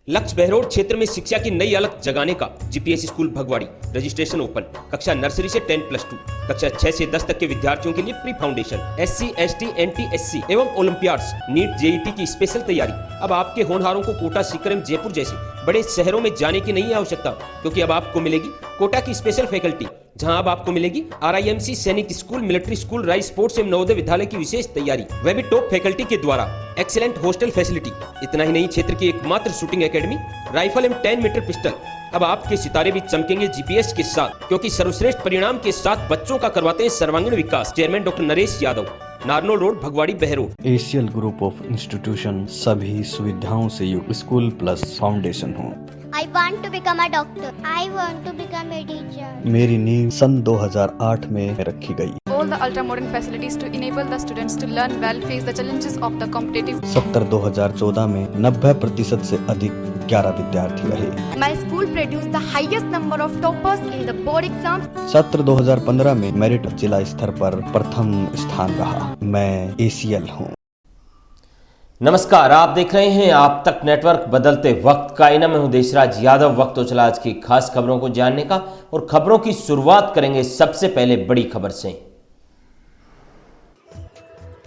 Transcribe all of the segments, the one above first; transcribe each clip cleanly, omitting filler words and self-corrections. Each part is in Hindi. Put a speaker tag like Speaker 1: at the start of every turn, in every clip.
Speaker 1: लक्ष्य बहरोड क्षेत्र में शिक्षा की नई अलख जगाने का GPS school Bhagwadi. Registration open. कक्षा नर्सरी से 10+2, कक्षा 6 से 10 तक के विद्यार्थियों के लिए pre foundation, SC, ST, NT, SC एवं ओलंपियाड्स, नीट, JET की स्पेशल तैयारी। अब आपके होनहारों को कोटा, सीकर, जयपुर जैसे बड़े शहरों में जाने की नहीं आवश्यकता, क्योंकि अब आपको मिलेगी कोटा की स्पेशल फैकल्टी, जहां अब आपको मिलेगी RIMC सैनिक school, military school, rice sports एवं नवोदय विद्यालय की विशेष तैयारी, वह भी टॉप फैकल्टी के द्वारा। Excellent hostel facility. इतना ही नहीं, क्षेत्र की एकमात्र शूटिंग एकेडमी, राइफल एवं 10 मीटर पिस्टल। अब आपके सितारे भी चमकेंगे जीपीएस के साथ, क्योंकि सर्वश्रेष्ठ परिणाम के साथ बच्चों का करवाते हैं सर्वांगीण विकास। Chairman doctor Naresh Yadav, Narnaul road, Bhagwadi, Behror.
Speaker 2: एशियल ग्रुप ऑफ इंस्टीट्यूशन सभी सुविधाओं से युक्त स्कूल प्लस फाउंडेशन हो।
Speaker 3: I want to become a doctor. I want to become a teacher.
Speaker 2: मेरी नींव सन 2008 में रखी गई।
Speaker 4: All the ultra modern facilities to enable the students to learn well, face the challenges of the competitive.
Speaker 2: 2014 में 90% से अधिक 11 विद्यार्थी रहे।
Speaker 5: My school produced the highest number of toppers in the board exams.
Speaker 2: सत्र 2015 में मेरिट जिला स्तर पर प्रथम स्थान रहा। मैं ACL हूँ।
Speaker 6: नमस्कार, आप देख रहे हैं आप तक नेटवर्क, बदलते वक्त का आईना। मैं हूं देशराज यादव। वक्त हो चला आज की खास खबरों को जानने का, और खबरों की शुरुआत करेंगे सबसे पहले बड़ी खबर से।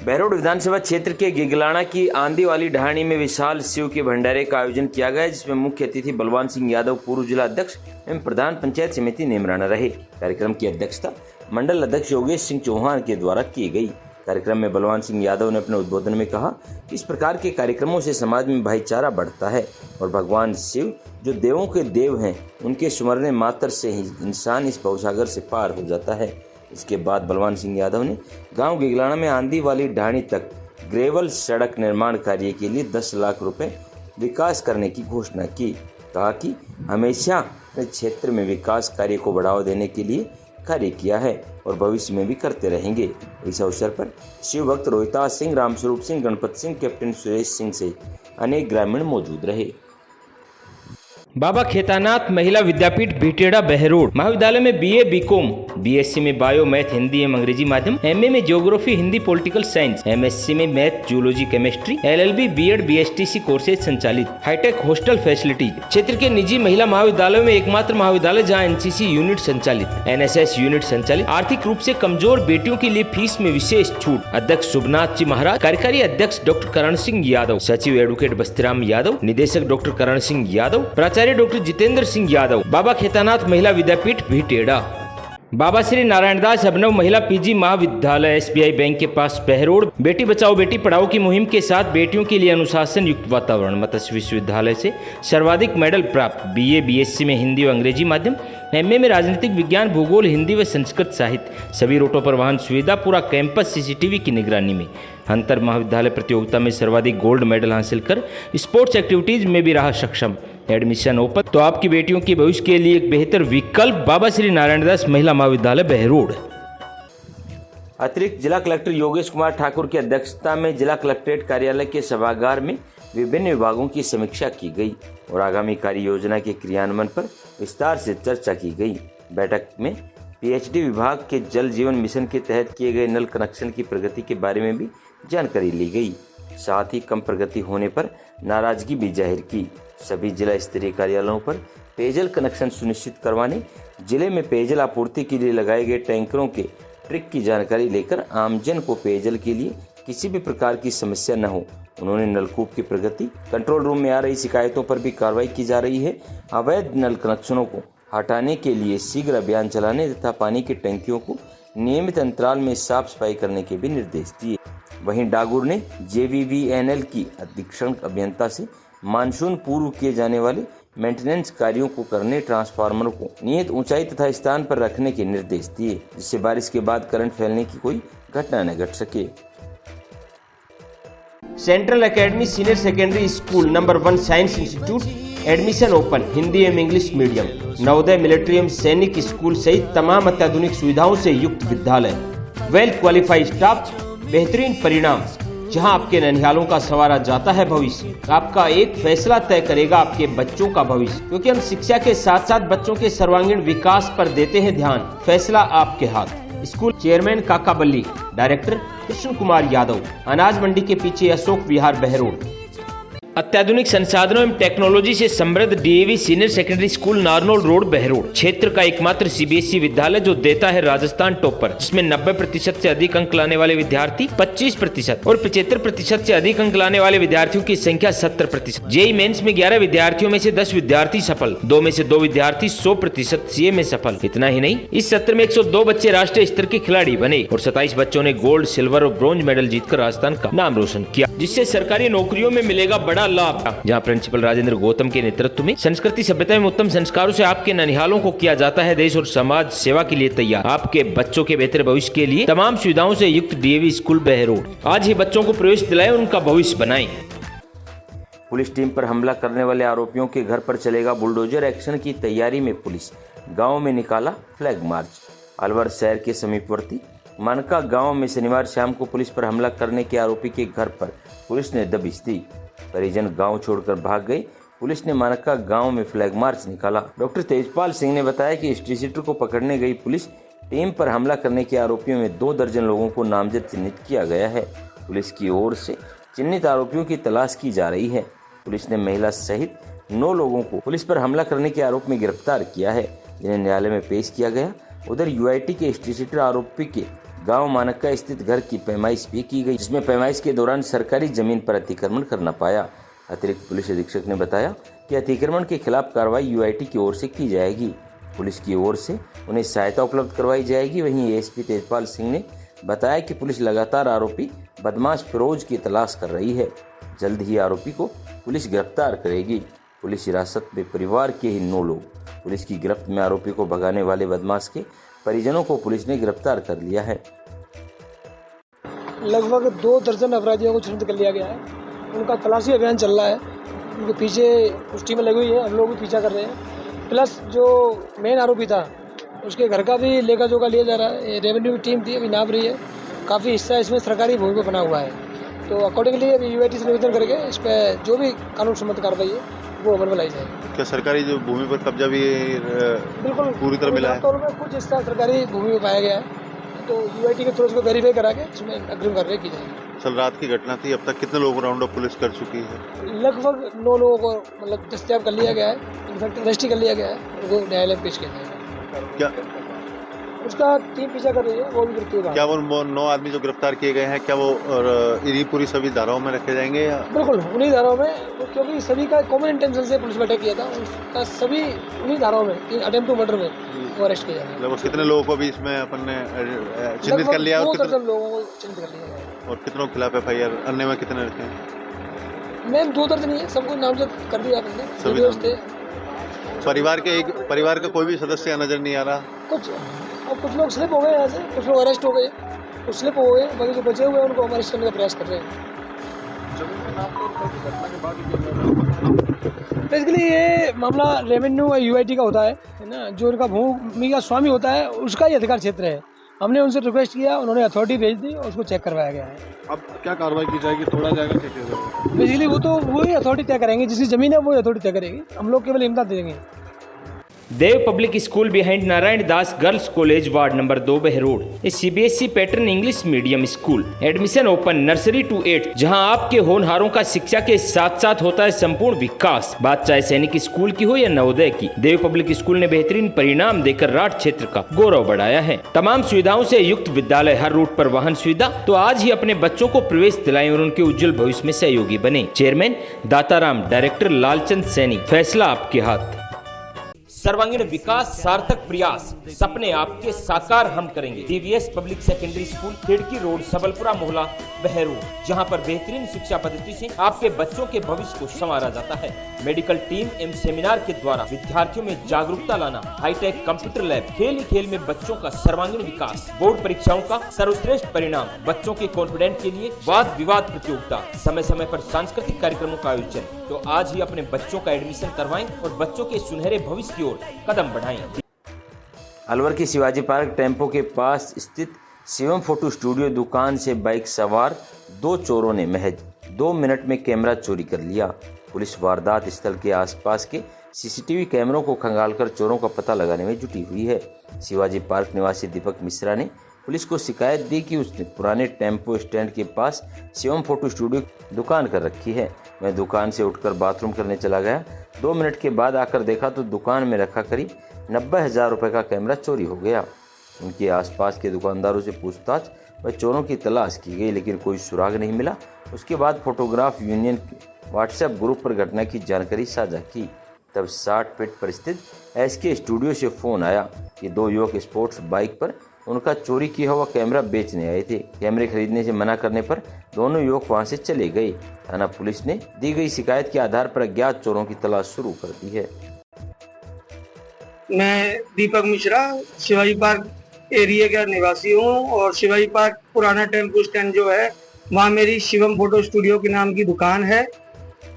Speaker 6: बहरोड विधानसभा क्षेत्र के गिगलाना की आंधी वाली ढाणी में विशाल शिव के भंडारे का आयोजन किया गया, जिसमें मुख्य अतिथि बलवान सिंह यादव, पूर्व जिला अध्यक्ष एवं प्रधान पंचायत समिति नेमराना रहे। कार्यक्रम की अध्यक्षता मंडल अध्यक्ष योगेश सिंह चौहान के द्वारा की गई। कार्यक्रम में बलवान सिंह यादव ने अपने उद्बोधन में कहा कि इस प्रकार के कार्यक्रमों से समाज में भाईचारा बढ़ता है और भगवान शिव जो देवों के देव हैं, उनके सुमरने मात्र से ही इंसान इस भवसागर से पार हो जाता है। इसके बाद बलवान सिंह यादव ने गांव गिगलाना में आंधी वाली ढाणी तक ग्रेवल सड़क निर्माण कार्य के लिए 10 लाख रुपए विकास करने की घोषणा की। कहा कि हमेशा अपने क्षेत्र में विकास कार्य को बढ़ावा देने के लिए कार्य किया है और भविष्य में भी करते रहेंगे। इस अवसर पर शिव भक्त रोहितास सिंह, रामस्वरूप सिंह, गणपत सिंह, कैप्टन सुरेश सिंह से अनेक ग्रामीण मौजूद रहे।
Speaker 1: बाबा खेतानाथ महिला विद्यापीठ भिटेड़ा, बहरोड। महाविद्यालय में BA, BCom, BSc में बायो, मैथ, हिंदी एवं अंग्रेजी माध्यम, MA में geography, Hindi, political science, MSc में math, zoology, chemistry, LLB, BEd, BSTC courses संचालित। Hi tech hostel facility. क्षेत्र के निजी महिला महाविद्यालयों में एकमात्र महाविद्यालय जहाँ NCC यूनिट संचालित, NSS यूनिट संचालित। आर्थिक रूप से कमजोर बेटियों के लिए फीस में विशेष छूट। अध्यक्ष शुभनाथ जी महाराज, कार्यकारी अध्यक्ष डॉक्टर करण सिंह यादव, सचिव एडवोकेट बस्तीराम यादव, निदेशक डॉक्टर करण सिंह यादव, प्राचार्य डॉक्टर जितेंद्र सिंह यादव। बाबा खेतानाथ महिला विद्यापीठ भिटेड़ा। बाबा श्री नारायणदास अभिनव महिला PG महाविद्यालय, SBI बैंक के पास, बहरोड। बेटी बचाओ बेटी पढ़ाओ की मुहिम के साथ बेटियों के लिए अनुशासन युक्त वातावरण। मत्स्य विश्वविद्यालय से सर्वाधिक मेडल प्राप्त। BA, BSc में हिंदी व अंग्रेजी माध्यम, MA में राजनीतिक विज्ञान, भूगोल, हिंदी व संस्कृत साहित्य। सभी रूटों पर वाहन सुविधा, पूरा कैंपस CCTV की निगरानी में। अंतर महाविद्यालय प्रतियोगिता में सर्वाधिक गोल्ड मेडल हासिल कर स्पोर्ट्स एक्टिविटीज में भी रहा सक्षम। Admission open. तो आपकी बेटियों के भविष्य के लिए एक बेहतर विकल्प बाबा श्री नारायणदास महिला महाविद्यालय, बहरोड।
Speaker 6: अतिरिक्त जिला कलेक्टर योगेश कुमार ठाकुर की अध्यक्षता में जिला कलेक्ट्रेट कार्यालय के सभागार में विभिन्न विभागों की समीक्षा की गई और आगामी कार्य योजना के क्रियान्वयन पर विस्तार से चर्चा की गई। बैठक में PhD विभाग के जल जीवन मिशन के तहत किए गए नल कनेक्शन की प्रगति के बारे में भी जानकारी ली गई। साथ ही कम प्रगति होने पर नाराजगी भी जाहिर की। सभी जिला स्तरीय कार्यालयों पर पेयजल कनेक्शन सुनिश्चित करवाने, जिले में पेयजल आपूर्ति के लिए लगाए गए टैंकरों के ट्रिक की जानकारी लेकर आमजन को पेयजल के लिए किसी भी प्रकार की समस्या न हो। उन्होंने नलकूप की प्रगति, कंट्रोल रूम में आ रही शिकायतों पर भी कार्रवाई की जा रही है। अवैध नल कनेक्शनों को हटाने के लिए शीघ्र अभियान चलाने तथा पानी की टंकियों को नियमित अंतराल में साफ सफाई करने के भी निर्देश दिए। वहीं डागुर ने JVVNL की अधीक्षण अभियंता से मानसून पूर्व किए जाने वाले मेंटेनेंस कार्यों को करने, ट्रांसफार्मर को नियत ऊंचाई तथा स्थान पर रखने के निर्देश दिए, जिससे बारिश के बाद करंट फैलने की कोई घटना न घट सके। Central academy senior secondary school number 1 science institute, admission open, Hindi एवं इंग्लिश मीडियम। नवोदय, मिलिट्री एवं सैनिक स्कूल सहित तमाम अत्याधुनिक सुविधाओं से युक्त विद्यालय। वेल क्वालिफाइड स्टाफ, बेहतरीन परिणाम। जहां आपके ननिहालों का सवारा जाता है भविष्य, आपका एक फैसला तय करेगा आपके बच्चों का भविष्य, क्योंकि हम शिक्षा के साथ साथ बच्चों के सर्वांगीण विकास पर देते हैं ध्यान। फैसला आपके हाथ। स्कूल चेयरमैन काका बल्ली, डायरेक्टर कृष्ण कुमार यादव, अनाज मंडी के पीछे अशोक विहार, बहरोड।
Speaker 1: अत्याधुनिक संसाधनों एवं टेक्नोलॉजी से समृद्ध DAV senior secondary school Narnaul road Behror क्षेत्र का एकमात्र सीबीएसई विद्यालय जो देता है राजस्थान टॉपर, जिसमें 90% से अधिक अंक लाने वाले विद्यार्थी 25% और 75% से अधिक अंक लाने वाले विद्यार्थियों की संख्या 70%। जेईई मेंस में 11 विद्यार्थियों में से 10 विद्यार्थी सफल, 2 में से 2 विद्यार्थी 100% सीए में सफल। इतना ही नहीं, इस सत्र में 102 बच्चे राष्ट्रीय स्तर के खिलाड़ी बने और 27 बच्चों ने गोल्ड, सिल्वर और ब्रॉन्ज मेडल जीतकर राजस्थान का नाम रोशन किया, जिससे सरकारी नौकरियों में मिलेगा बड़ा लाभ। जहां प्रिंसिपल राजेंद्र गौतम के नेतृत्व में संस्कृति सभ्यता एवं उत्तम संस्कारों से आपके ननिहालों को किया जाता है देश और समाज सेवा के लिए तैयार। आपके बच्चों के बेहतर भविष्य के लिए तमाम सुविधाओं से युक्त डीएवी स्कूल बहरोड। आज ही बच्चों को प्रवेश दिलाएं और उनका भविष्य बनाएं।
Speaker 6: पुलिस टीम पर हमला करने वाले आरोपियों के घर पर चलेगा बुलडोजर एक्शन की तैयारी में पुलिस। गांव में निकाला फ्लैग मार्च। अलवर शहर के समीपवर्ती मानका गांव में शनिवार शाम को पुलिस पर हमला करने के आरोपी के घर पर पुलिस ने दबिश दी। परिजन गांव छोड़कर भाग गए। पुलिस ने मानका गांव में फ्लैग मार्च निकाला। डॉक्टर तेजपाल सिंह ने बताया कि हिस्ट्री सीटर को पकड़ने गई पुलिस टीम पर हमला करने के आरोपियों में 2 दर्जन लोगों को नामजद चिन्हित किया गया है। पुलिस की ओर से चिन्हित आरोपियों की तलाश की जा रही है। पुलिस ने महिला सहित 9 लोगों को पुलिस पर हमला करने के आरोप में गिरफ्तार किया है, जिन्हें न्यायालय में पेश किया गया। उधर यूआईटी के हिस्ट्री सीटर आरोपी के गांव मानका स्थित घर की पैमाइश भी की गई, जिसमें पैमाइश के दौरान सरकारी जमीन पर अतिक्रमण करना पाया। अतिरिक्त पुलिस अधीक्षक ने बताया कि अतिक्रमण के खिलाफ कार्रवाई यूआईटी की ओर से की जाएगी। पुलिस की ओर से उन्हें सहायता उपलब्ध करवाई जाएगी। वहीं एएसपी तेजपाल सिंह ने बताया कि पुलिस लगातार आरोपी बदमाश फिरोज की तलाश कर रही है। जल्द ही आरोपी को पुलिस गिरफ्तार करेगी। पुलिस हिरासत में परिवार के ही 9 लोग। पुलिस की गिरफ्त में आरोपी को भगाने वाले बदमाश के परिजनों को पुलिस ने गिरफ्तार कर लिया है।
Speaker 7: लगभग 2 दर्जन अपराधियों को चिन्हित कर लिया गया है। उनका तलाशी अभियान चल रहा है। उनके पीछे कुछ टीमें लगी हुई है, हम लोग भी पीछा कर रहे हैं। प्लस जो मेन आरोपी था उसके घर का भी लेखा जोखा लिया जा रहा है। रेवेन्यू की टीम थी, अभी नाप रही है। काफ़ी हिस्सा इसमें सरकारी भूमि पर बना हुआ है, तो अकॉर्डिंगली अभी यूआईटी से निवेदन करके इस पर जो भी कानून सम्मत कार्रवाई है वो अमल में लाई जाएगी।
Speaker 8: क्या सरकारी जो भूमि पर कब्जा भी
Speaker 7: बिल्कुल
Speaker 8: पूरी तरह मिला है?
Speaker 7: तौर में कुछ हिस्सा सरकारी भूमि में पाया गया है, तो यूआईटी के थ्रू उसको वेरीफाई करा के इसमें अग्रिम कार्रवाई की जाएगी।
Speaker 8: कल रात की घटना थी, अब तक कितने लोगों को राउंड अप पुलिस कर चुकी है?
Speaker 7: लगभग 9 लोगों को मतलब दस्तयाब कर लिया गया है, इनफैक्ट अरेस्ट कर लिया गया है, उनको न्यायालय में पेश किया जाएगा।
Speaker 8: क्या
Speaker 7: उसका टीम पीछा कर रही है, वो भी गिरफ्तार होगा।
Speaker 8: क्या वो 9 आदमी जो गिरफ्तार किए गए हैं, क्या वो इन्हीं पूरी सभी धाराओं में रखे जाएंगे या?
Speaker 7: बिल्कुल उन्हीं धाराओं में, क्योंकि सभी का कॉमन इंटेंशन से पुलिस ने अटैक किया था, उसका सभी उन्हीं धाराओं में अटेम्प्ट टू मर्डर में वो अरेस्ट किया जाएगा।
Speaker 8: लगभग कितने लोगों को भी इसमें अपन ने चिन्हित कर लिया?
Speaker 7: 2 दर्जन लोगों को चिन्हित कर लिया है।
Speaker 8: और कितनों के खिलाफ एफआईआर? अन्य में कितने रखे हैं?
Speaker 7: मैम 2 दर्जन ही है, सबको नामजद कर दिया आपने।
Speaker 8: परिवार का कोई भी सदस्य नजर नहीं आ रहा?
Speaker 7: कुछ लोग स्लिप हो गए यहाँ से, कुछ लोग अरेस्ट हो गए, कुछ स्लिप हो गए, बाकी जो बचे हुए हैं उनको हम अरेस्ट करने का प्रयास कर रहे हैं। बेसिकली ये मामला रेवेन्यू और यूआईटी का होता है ना, जो उनका भूमि का स्वामी होता है उसका ही अधिकार क्षेत्र है। हमने उनसे रिक्वेस्ट किया, उन्होंने अथॉरिटी भेज दी और उसको चेक करवाया गया है।
Speaker 8: अब क्या कार्रवाई की जाएगी? तोड़ा जाएगा क्या?
Speaker 7: बेसिकली वो तो वही अथॉरिटी तय करेंगे, जिसकी जमीन है वो अथॉरिटी तय करेगी, हम लोग केवल इमदाद दे देंगे।
Speaker 1: Dev public school behind Narayan Das girls college ward number 2 Behror. A CBSE pattern English medium school. Admission open nursery to 8, जहां आपके होनहारों का शिक्षा के साथ साथ होता है संपूर्ण विकास। बात चाहे सैनिक स्कूल की हो या नवोदय की, देव पब्लिक स्कूल ने बेहतरीन परिणाम देकर राठ क्षेत्र का गौरव बढ़ाया है। तमाम सुविधाओं से युक्त विद्यालय, हर रूट पर वाहन सुविधा। तो आज ही अपने बच्चों को प्रवेश दिलाएं और उनके उज्जवल भविष्य में सहयोगी बने। Chairman Dataram, director Lalchand Saini. फैसला आपके हाथ। सर्वांगीण विकास, सार्थक प्रयास, सपने आपके साकार हम करेंगे। डीवीएस पब्लिक सेकेंडरी स्कूल, खिड़की रोड, सबलपुरा मोहल्ला, बहरोड, जहां पर बेहतरीन शिक्षा पद्धति से आपके बच्चों के भविष्य को संवारा जाता है। मेडिकल टीम एवं सेमिनार के द्वारा विद्यार्थियों में जागरूकता लाना, हाईटेक कंप्यूटर लैब, खेल ही खेल में बच्चों का सर्वांगीण विकास, बोर्ड परीक्षाओं का सर्वश्रेष्ठ परिणाम, बच्चों के कॉन्फिडेंट के लिए वाद विवाद प्रतियोगिता, समय समय पर सांस्कृतिक कार्यक्रमों का आयोजन। तो आज ही अपने बच्चों का एडमिशन करवाएं और बच्चों के सुनहरे भविष्य की ओर कदम बढ़ाएं।
Speaker 6: अलवर के शिवाजी पार्क टेम्पो के पास स्थित शिवम फोटो स्टूडियो दुकान से बाइक सवार 2 चोरों ने महज 2 मिनट में कैमरा चोरी कर लिया। पुलिस वारदात स्थल के आसपास के सीसीटीवी कैमरों को खंगालकर चोरों का पता लगाने में जुटी हुई है। शिवाजी पार्क निवासी दीपक मिश्रा ने पुलिस को शिकायत दी कि उसने पुराने टेम्पो स्टैंड के पास शिवम फोटो स्टूडियो दुकान कर रखी है। मैं दुकान से उठकर बाथरूम करने चला गया। 2 मिनट के बाद आकर देखा तो दुकान में रखा करीब 90,000 रुपये का कैमरा चोरी हो गया। उनके आसपास के दुकानदारों से पूछताछ व चोरों की तलाश की गई, लेकिन कोई सुराग नहीं मिला। उसके बाद फोटोग्राफ यूनियन व्हाट्सएप ग्रुप पर घटना की जानकारी साझा की। तब 60 फीट पर स्थित SK स्टूडियो से फोन आया कि 2 युवक स्पोर्ट्स बाइक पर उनका चोरी किया हुआ कैमरा बेचने आए थे। कैमरे खरीदने से मना करने पर दोनों युवक वहां से चले गए। थाना पुलिस ने दी गई शिकायत के आधार पर अज्ञात चोरों की तलाश शुरू कर दी है।
Speaker 9: मैं दीपक मिश्रा शिवाजी पार्क एरिया का निवासी हूँ और शिवाजी पार्क पुराना टेम्पो स्टैंड जो है वहाँ मेरी शिवम फोटो स्टूडियो के नाम की दुकान है,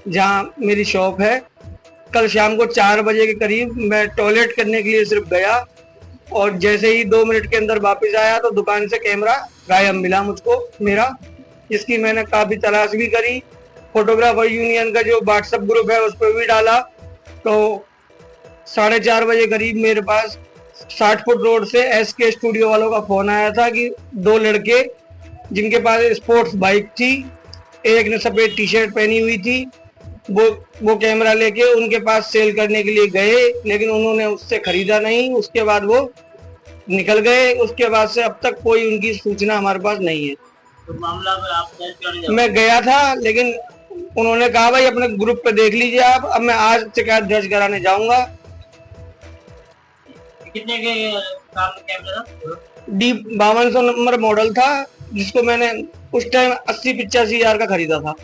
Speaker 9: जहाँ मेरी शॉप है। कल शाम को 4 बजे के करीब मैं टॉयलेट करने के लिए सिर्फ गया और जैसे ही 2 मिनट के अंदर वापस आया तो दुकान से कैमरा गायब मिला मुझको मेरा, जिसकी मैंने काफ़ी तलाश भी करी। फोटोग्राफर यूनियन का जो व्हाट्सएप ग्रुप है उस पर भी डाला तो 4:30 बजे करीब मेरे पास 60 फुट रोड से SK स्टूडियो वालों का फोन आया था कि 2 लड़के जिनके पास स्पोर्ट्स बाइक थी, एक ने सफेद टी-शर्ट पहनी हुई थी, वो कैमरा लेके उनके पास सेल करने के लिए गए, लेकिन उन्होंने उससे खरीदा नहीं। उसके बाद वो निकल गए। उसके बाद से अब तक कोई उनकी सूचना हमारे पास नहीं है।
Speaker 10: तो मामला में आप
Speaker 9: मैं गया था, लेकिन उन्होंने कहा भाई अपने ग्रुप पे देख लीजिए आप। अब मैं आज शिकायत दर्ज कराने जाऊंगा।
Speaker 10: कितने के कैमरा था?
Speaker 9: D5200 नंबर मॉडल था, जिसको मैंने उस टाइम 80-85 हजार का खरीदा था।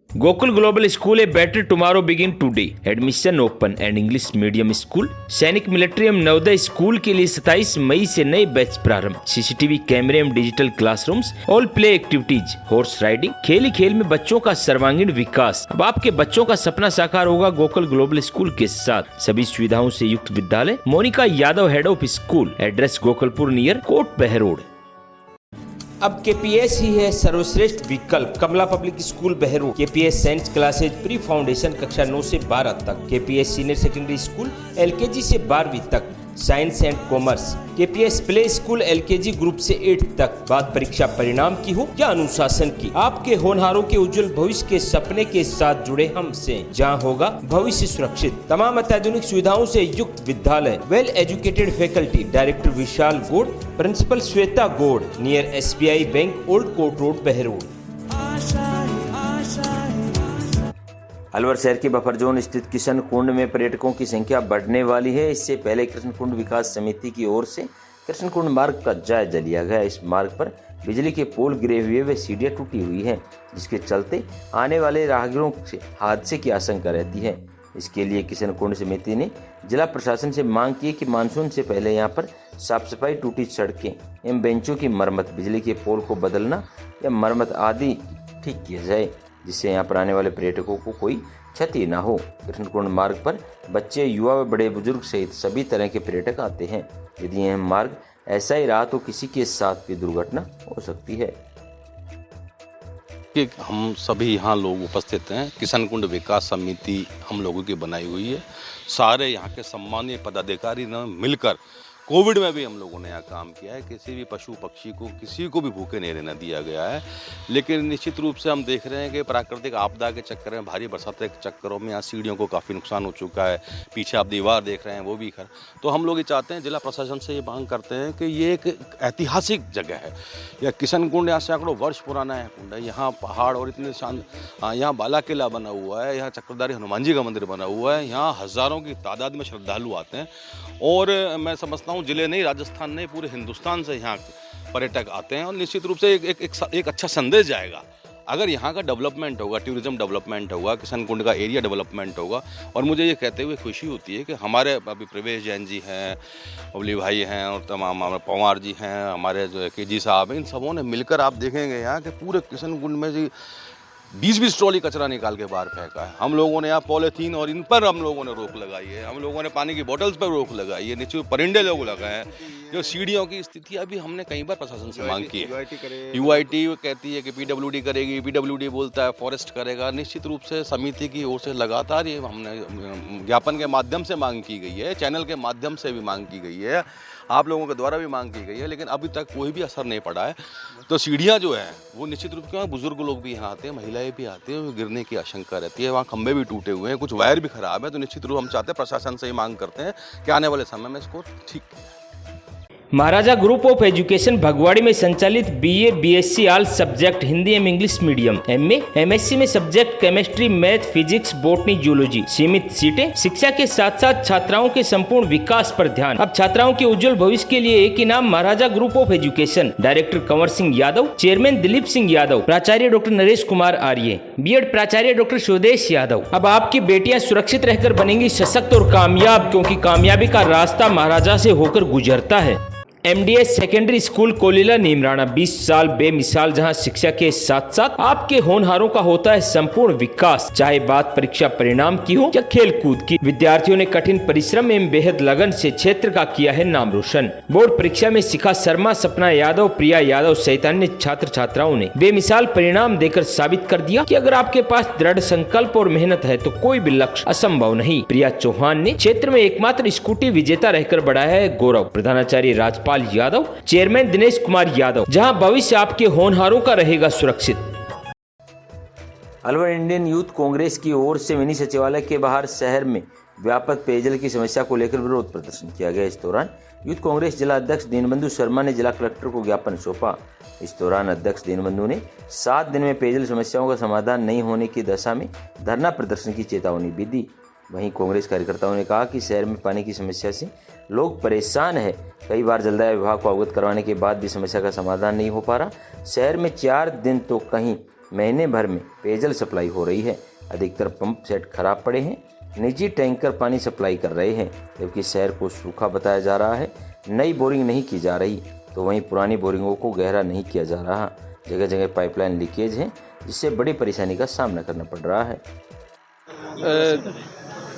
Speaker 1: Gokul global school a better tomorrow begin today. Admission open and English medium school सैनिक मिलिट्री एवं नवोदय स्कूल के लिए 27 मई से नए बैच प्रारंभ। CCTV कैमरे एवं digital classrooms, all play activities, horse riding, खेल ही खेल में बच्चों का सर्वांगीण विकास। अब आपके बच्चों का सपना साकार होगा गोकुल ग्लोबल स्कूल के साथ। सभी सुविधाओं से युक्त विद्यालय, Monika Yadav head of school, address Gokulpur near Kot Behror. अब KPS ही है सर्वश्रेष्ठ विकल्प। Kamla public school Behror. KPS science classes pre foundation कक्षा 9 से 12 तक, KPS senior secondary school LKG से 12वीं तक, science and commerce. KPS play school LKG group से 8 तक। बात परीक्षा परिणाम की हो या अनुशासन की, आपके होनहारों के उज्जवल भविष्य के सपने के साथ जुड़े हमसे, जहां होगा भविष्य सुरक्षित। तमाम अत्याधुनिक सुविधाओं से युक्त विद्यालय, well educated faculty. Director Vishal Gaur, principal Shweta Gaur, near SBI bank, old court road, Behror.
Speaker 6: Alwar शहर के बफर जोन स्थित किशन कुंड में पर्यटकों की संख्या बढ़ने वाली है। इससे पहले कृष्ण कुंड विकास समिति की ओर से कृष्ण कुंड मार्ग का जायजा लिया गया। इस मार्ग पर बिजली के पोल गिरे हुए व सीढ़ियां टूटी हुई हैं, जिसके चलते आने वाले राहगीरों से हादसे की आशंका रहती है। इसके लिए किशन कुंड समिति ने जिला प्रशासन से मांग की कि मानसून से पहले यहाँ पर साफ सफाई, टूटी सड़कें एवं बेंचों की मरम्मत, बिजली के पोल को बदलना या मरम्मत आदि ठीक किया जाए, जिससे यहाँ पर आने वाले पर्यटकों को कोई क्षति न हो। कृष्ण कुंड मार्ग पर बच्चे, युवा व बड़े बुजुर्ग सहित सभी तरह के पर्यटक आते हैं। यदि यह मार्ग ऐसा ही रहा तो किसी के साथ भी दुर्घटना हो सकती है।
Speaker 11: कि हम सभी यहाँ लोग उपस्थित हैं। किशन कुंड विकास समिति हम लोगों की बनाई हुई है। सारे यहाँ के सम्मानीय पदाधिकारी ने मिलकर कोविड में भी हम लोगों ने यहाँ काम किया है। किसी भी पशु पक्षी को, किसी को भी भूखे नहीं रहने दिया गया है। लेकिन निश्चित रूप से हम देख रहे हैं कि प्राकृतिक आपदा के चक्कर में, भारी बरसात के चक्करों में यहाँ सीढ़ियों को काफ़ी नुकसान हो चुका है। पीछे आप दीवार देख रहे हैं, वो भी खर। तो हम लोग ये चाहते हैं, जिला प्रशासन से ये मांग करते हैं कि ये एक ऐतिहासिक जगह है। यह किशन कुंड यहाँ सैकड़ों वर्ष पुराना है कुंड है। यहाँ पहाड़ और इतने यहाँ बाला किला बना हुआ है, यहाँ चक्रधारी हनुमान जी का मंदिर बना हुआ है। यहाँ हज़ारों की तादाद में श्रद्धालु आते हैं और मैं समझता हूँ जिले नहीं, राजस्थान नहीं, पूरे हिंदुस्तान से यहाँ पर्यटक आते हैं। और निश्चित रूप से एक अच्छा संदेश जाएगा अगर यहाँ का डेवलपमेंट होगा, टूरिज्म डेवलपमेंट होगा, किशन कुंड का एरिया डेवलपमेंट होगा। और मुझे ये कहते हुए खुशी होती है कि हमारे अभी प्रवेश जैन जी हैं, अवली भाई हैं और तमाम हमारे पवार जी हैं, हमारे जो KG साहब हैं, इन सबों ने मिलकर आप देखेंगे यहाँ कि पूरे किशन कुंड में जी 20-20 ट्रॉली कचरा निकाल के बाहर फेंका है। हम लोगों ने यहाँ पॉलीथीन और इन पर हम लोगों ने रोक लगाई है। हम लोगों ने पानी की बोतल्स पर रोक लगाई है। नीचे परिंदे लोग लगाए हैं। जो सीढ़ियों की स्थिति अभी हमने कई बार प्रशासन से मांग की है। UIT कहती है कि PWD करेगी, PWD बोलता है फॉरेस्ट करेगा। निश्चित रूप से समिति की ओर से लगातार ये हमने ज्ञापन के माध्यम से मांग की गई है, चैनल के माध्यम से भी मांग की गई है। आप लोगों के द्वारा भी मांग की गई है, लेकिन अभी तक कोई भी असर नहीं पड़ा है। तो सीढ़ियाँ जो है वो निश्चित रूप से बुजुर्ग लोग भी यहाँ आते हैं, महिलाएं भी आती हैं, गिरने की आशंका रहती है। वहाँ खंभे भी टूटे हुए हैं, कुछ वायर भी खराब है। तो निश्चित रूप हम चाहते हैं, प्रशासन से ही मांग करते हैं कि आने वाले समय में इसको ठीक किया जाए।
Speaker 1: महाराजा ग्रुप ऑफ एजुकेशन भगवाड़ी में संचालित BA BSc all subject Hindi एवं इंग्लिश मीडियम, एमए एमएससी में subject chemistry, math, physics, botany, zoology, सीमित सीटें, शिक्षा के साथ साथ छात्राओं के संपूर्ण विकास पर ध्यान। अब छात्राओं के उज्जवल भविष्य के लिए एक ही नाम, Maharaja group of education. Director Kanwar Singh Yadav, chairman Dilip Singh Yadav, प्राचार्य डॉक्टर नरेश कुमार आर्य, बीएड प्राचार्य डॉक्टर स्वदेश यादव। अब आपकी बेटियां सुरक्षित रहकर बनेंगी सशक्त और कामयाब, क्योंकि कामयाबी का रास्ता महाराजा से होकर गुजरता है। MDS secondary school Kolila Neemrana 20 साल बेमिसाल, जहां शिक्षा के साथ साथ आपके होनहारों का होता है संपूर्ण विकास। चाहे बात परीक्षा परिणाम की हो या खेल कूद की, विद्यार्थियों ने कठिन परिश्रम एवं बेहद लगन से क्षेत्र का किया है नाम रोशन। बोर्ड परीक्षा में शिखा शर्मा, सपना यादव, प्रिया यादव सहित अन्य छात्र छात्राओं ने बेमिसाल परिणाम देकर साबित कर दिया कि अगर आपके पास दृढ़ संकल्प और मेहनत है तो कोई भी लक्ष्य असंभव नहीं। प्रिया चौहान ने क्षेत्र में एकमात्र स्कूटी विजेता रहकर बढ़ाया है गौरव। प्रधानाचार्य राजपाल यादव, चेयरमैन दिनेश कुमार यादव, जहां भविष्य आपके होनहारों का रहेगा सुरक्षित।
Speaker 6: अलवर इंडियन यूथ कांग्रेस की ओर से मिनी सचिवालय के बाहर शहर में व्यापक पेयजल की समस्या को लेकर विरोध प्रदर्शन किया गया। इस दौरान यूथ कांग्रेस जिला अध्यक्ष दीनबंधु शर्मा ने जिला कलेक्टर को ज्ञापन सौंपा। इस दौरान अध्यक्ष दीनबंधु ने 7 दिन में पेयजल समस्याओं का समाधान नहीं होने की दशा में धरना प्रदर्शन की चेतावनी भी दी। वहीं कांग्रेस कार्यकर्ताओं ने कहा कि शहर में पानी की समस्या से लोग परेशान है। कई बार जलदाय विभाग को अवगत करवाने के बाद भी समस्या का समाधान नहीं हो पा रहा। शहर में 4 दिन तो कहीं महीने भर में पेयजल सप्लाई हो रही है। अधिकतर पंप सेट खराब पड़े हैं, निजी टैंकर पानी सप्लाई कर रहे हैं, जबकि शहर को सूखा बताया जा रहा है। नई बोरिंग नहीं की जा रही तो वहीं पुरानी बोरिंगों को गहरा नहीं किया जा रहा। जगह जगह पाइपलाइन लीकेज है, जिससे बड़ी परेशानी का सामना करना पड़ रहा है।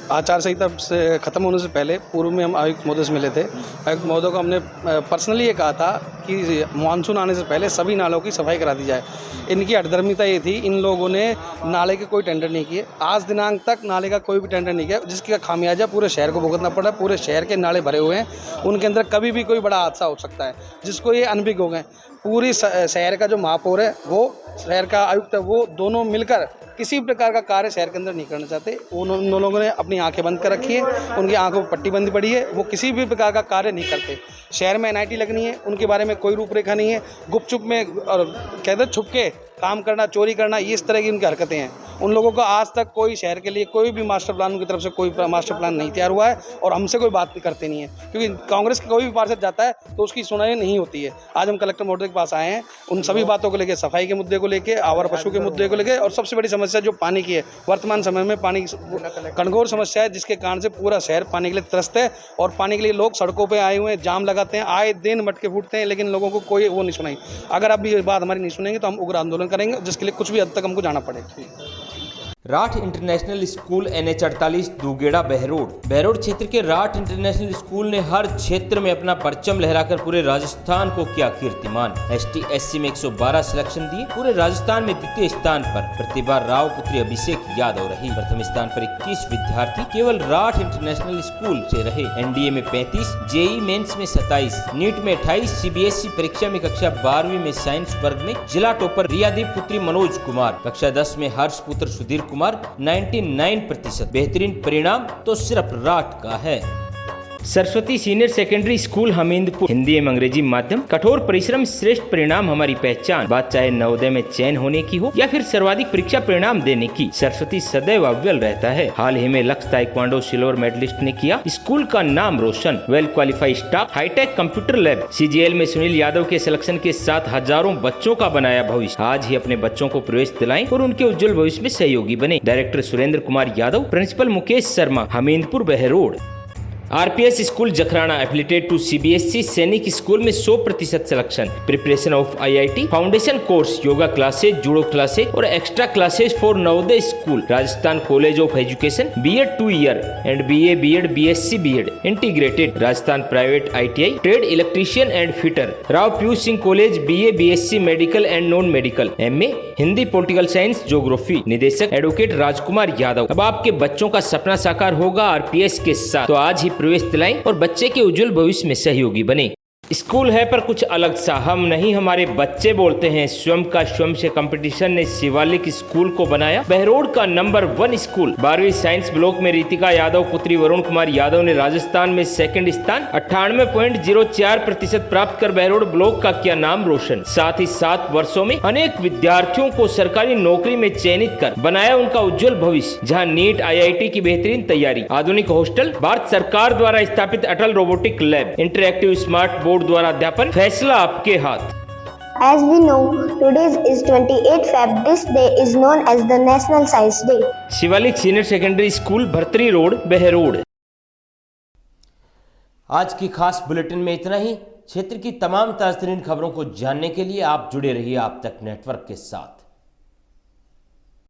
Speaker 12: आचार संहिता से ख़त्म होने से पहले पूर्व में हम आयुक्त महोदय से मिले थे। आयुक्त महोदय को हमने पर्सनली ये कहा था कि मानसून आने से पहले सभी नालों की सफाई करा दी जाए। इनकी हठधर्मिता ये थी, इन लोगों ने नाले के कोई टेंडर नहीं किए। आज दिनांक तक नाले का कोई भी टेंडर नहीं किया, जिसका खामियाजा पूरे शहर को भुगतना पड़ा। पूरे शहर के नाले भरे हुए हैं, उनके अंदर कभी भी कोई बड़ा हादसा हो सकता है, जिसको ये अनभिज्ञ हो गए। पूरी शहर का जो महापौर है, वो शहर का आयुक्त है, वो दोनों मिलकर किसी प्रकार का कार्य शहर के अंदर नहीं करना चाहते। उन लोगों ने अपनी आंखें बंद कर रखी है, उनकी आंखों पर पट्टी बंद पड़ी है। वो किसी भी प्रकार का कार्य नहीं करते। शहर में एनआईटी लगनी है, उनके बारे में कोई रूपरेखा नहीं है। गुपचुप में और कहते छुप के काम करना, चोरी करना, ये इस तरह की उनकी हरकतें हैं। उन लोगों का आज तक कोई शहर के लिए कोई भी मास्टर प्लान उनकी तरफ से कोई मास्टर प्लान नहीं तैयार हुआ है, और हमसे कोई बात करते नहीं है, क्योंकि कांग्रेस का कोई भी पार्षद जाता है तो उसकी सुनवाई नहीं होती है। आज हम कलेक्टर महोदय के पास आए हैं, उन सभी बातों को लेकर, सफाई के मुद्दे को लेकर, आवारा पशु के मुद्दे को लेकर, और सबसे बड़ी समस्या जो पानी की है। वर्तमान समय में पानी की कणघोर समस्या है, जिसके कारण से पूरा शहर पानी के लिए त्रस्त है, और पानी के लिए लोग सड़कों पर आए हुए हैं, जाम लगाते हैं, आए दिन मटके फूटते हैं, लेकिन लोगों को कोई वो नहीं सुनाई। अगर आप ये बात हमारी नहीं सुनेंगे तो हम उग्र आंदोलन करेंगे, जिसके लिए कुछ भी हद तक हमको जाना पड़ेगा।
Speaker 1: राठ इंटरनेशनल स्कूल NH48 दूगेड़ा बहरोड क्षेत्र के राठ इंटरनेशनल स्कूल ने हर क्षेत्र में अपना परचम लहराकर पूरे राजस्थान को किया कीर्तिमान। ST/SC में 112 सिलेक्शन दिए, पूरे राजस्थान में द्वितीय स्थान पर प्रतिभा राव पुत्री अभिषेक यादव रही। प्रथम स्थान पर 21 विद्यार्थी केवल राठ इंटरनेशनल स्कूल से रहे। NDA में 35, JEE मेंस में 27, नीट में 28, CBSE परीक्षा में कक्षा 12वीं में साइंस वर्ग में जिला टॉपर रियादीप पुत्री मनोज कुमार, कक्षा 10 में हर्ष पुत्र सुधीर कुमार 99%। बेहतरीन परिणाम तो सिर्फ राठ का है। Saraswati senior secondary school Hamidpur, Hindi एवं अंग्रेजी माध्यम, कठोर परिश्रम श्रेष्ठ परिणाम हमारी पहचान। बात चाहे नवोदय में चयन होने की हो या फिर सर्वाधिक परीक्षा परिणाम देने की, सरस्वती सदैव अव्वल रहता है। हाल ही में लक्ष्य ताइक्वांडो सिल्वर मेडलिस्ट ने किया स्कूल का नाम रोशन। Well qualified staff, hitech computer lab, CGL में सुनील यादव के सिलेक्शन के साथ हजारों बच्चों का बनाया भविष्य। आज ही अपने बच्चों को प्रवेश दिलाएं और उनके उज्जवल भविष्य में सहयोगी बने। Director Surendra Kumar Yadav, principal Mukesh Sharma, Hamidpur Behror. RPS school Jakhrana affiliated to CBSE Sainik school में 100% selection. Preparation of IIT, foundation course, yoga classes, judo classes और extra classes for Navodaya school. Rajasthan college of education, B.Ed 2 year and BA B.Ed BSc B.Ed integrated. Rajasthan private ITI trade electrician and fitter. Rao Piyush Singh college BA BSc medical and non medical. MA Hindi political science geography. निदेशक एडवोकेट राजकुमार यादव। अब आपके बच्चों का सपना साकार होगा RPS के साथ, तो आज ही प्रवेश दिलाएं और बच्चे के उज्जवल भविष्य में सहयोगी बने। स्कूल है पर कुछ अलग सा, हम नहीं हमारे बच्चे बोलते हैं। स्वयं से कंपटीशन ने शिवालिक स्कूल को बनाया बहरोड का नंबर 1 स्कूल। 12वीं साइंस ब्लॉक में रितिका यादव पुत्री वरुण कुमार यादव ने राजस्थान में सेकंड स्थान 98.04% प्राप्त कर बहरोड ब्लॉक का किया नाम रोशन। साथ ही 7 वर्षों में अनेक विद्यार्थियों को सरकारी नौकरी में चयनित कर बनाया उनका उज्जवल भविष्य। जहाँ नीट IIT की बेहतरीन तैयारी, आधुनिक हॉस्टल, भारत सरकार द्वारा स्थापित Atal robotic lab, interactive smart board द्वारा अध्यापन, फैसला आपके हाथ।
Speaker 3: As we know, today is 28 Feb. This day is known as the National Science Day.
Speaker 1: Shivalik senior secondary school, Bhartari road, Behror. आज की खास बुलेटिन में इतना ही। क्षेत्र की तमाम ताज़ा खबरों को जानने के लिए आप जुड़े रहिए आप तक नेटवर्क के साथ।